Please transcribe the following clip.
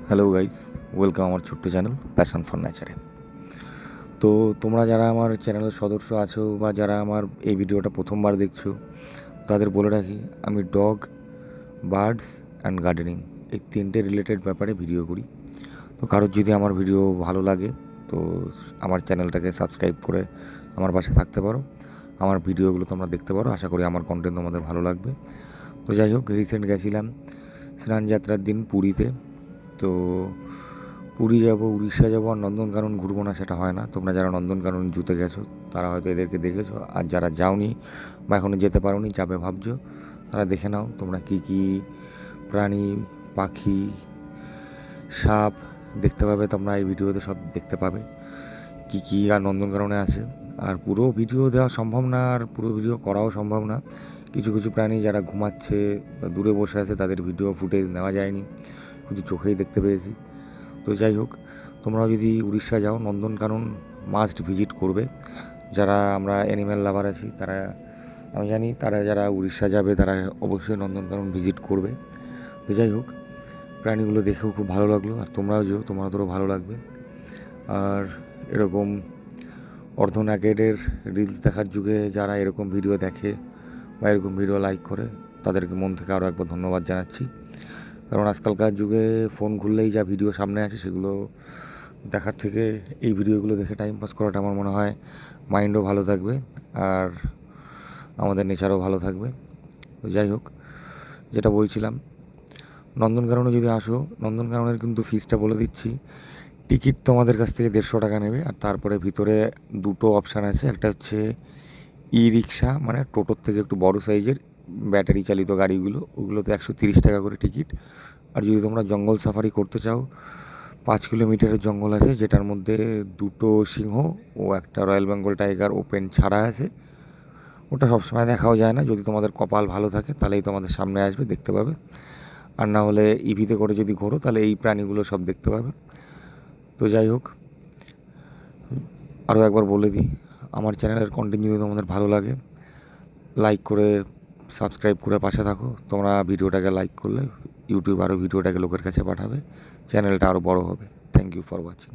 Hello guys, welcome আমার ছোট্ট channel passion for নেচারে। তো তোমরা যারা আমার চ্যানেলের সদস্য আছো বা যারা আমার এই ভিডিওটা প্রথমবার দেখছো, তাদের বলে রাখি আমি ডগ, বার্ডস অ্যান্ড গার্ডেনিং এই তিনটে রিলেটেড ব্যাপারে ভিডিও করি। তো কারোর যদি আমার ভিডিও ভালো লাগে তো আমার চ্যানেলটাকে সাবস্ক্রাইব করে আমার পাশে থাকতে পারো, আমার ভিডিওগুলো তোমরা দেখতে পারো। আশা করি আমার কন্টেন্ট তোমাদের ভালো লাগবে। তো যাই হোক, রিসেন্ট গেছিলাম স্নান যাত্রার দিন পুরীতে। তো পুরী যাব, উড়িষ্যা যাব, আর নন্দনকানন ঘুরবো না সেটা হয় না। তোমরা যারা নন্দনকানন জুতে গেছো তারা হয়তো এদেরকে দেখেছো, আর যারা যাওনি বা এখনও যেতে পারোনি যাবে ভাবছো, তারা দেখে নাও তোমরা কী কী প্রাণী, পাখি, সাপ দেখতে পাবে। তোমরা এই ভিডিওতে সব দেখতে পাবে কী কী আর নন্দনকাননে আছে। আর পুরো ভিডিও দেওয়া সম্ভব না, আর পুরো ভিডিও করাও সম্ভব না। কিছু কিছু প্রাণী যারা ঘুমাচ্ছে বা দূরে বসে আছে তাদের ভিডিও ফুটেজ নেওয়া যায়নি, শুধু চোখেই দেখতে পেয়েছি। তো যাই হোক, তোমরাও যদি উড়িষ্যা যাও নন্দনকানন মাস্ট ভিজিট করবে। যারা আমরা অ্যানিম্যাল লাভার আছি তারা, আমি জানি তারা যারা উড়িষ্যা যাবে তারা অবশ্যই নন্দনকানন ভিজিট করবে। তো যাই হোক, প্রাণীগুলো দেখেও খুব ভালো লাগলো, আর তোমরাও যেও, তোমাদেরও ভালো লাগবে। আর এরকম অর্ধনাকেডের রিলস দেখার যুগে যারা এরকম ভিডিও দেখে বা এরকম ভিডিও লাইক করে তাদেরকে মন থেকে আরও একবার ধন্যবাদ জানাচ্ছি। কারণ আজকালকার যুগে ফোন খুললেই যা ভিডিও সামনে আসে সেগুলো দেখার থেকে এই ভিডিওগুলো দেখে টাইম পাস করাটা আমার মনে হয় মাইন্ডও ভালো থাকবে আর আমাদের নেচারও ভালো থাকবে। তো যাই হোক, যেটা বলছিলাম, নন্দনকাননে যদি আসো, নন্দনকাননের কিন্তু ফিসটা বলে দিচ্ছি। টিকিট তোমাদের কাছ থেকে 150 টাকা নেবে, আর তারপরে ভিতরে দুটো অপশান আছে। একটা হচ্ছে ই রিক্সা, মানে টোটোর থেকে একটু বড় সাইজের ব্যাটারি চালিত গাড়িগুলো, ওগুলোতে 130 টাকা করে টিকিট। আর যদি তোমরা জঙ্গল সাফারি করতে চাও, 5 কিলোমিটারের জঙ্গল আছে যেটার মধ্যে দুটো সিংহ ও একটা রয়্যাল বেঙ্গল টাইগার ওপেন ছাড়া আছে। ওটা সবসময় দেখাও যায় না, যদি তোমাদের কপাল ভালো থাকে তাহলেই তোমাদের সামনে আসবে, দেখতে পাবে। আর না হলে ইভিতে করে যদি ঘোরো তাহলে এই প্রাণীগুলো সব দেখতে পাবে। তো যাই হোক, আরও একবার বলে দিই, আমার চ্যানেলের কন্টেন্ট যদি তোমাদের ভালো লাগে লাইক করে সাবস্ক্রাইব করে পাশে থাকো। তোমরা ভিডিওটাকে লাইক করলে ইউটিউব আরও ভিডিওটাকে লোকের কাছে পাঠাবে, চ্যানেলটা আরও বড় হবে। Thank you for watching.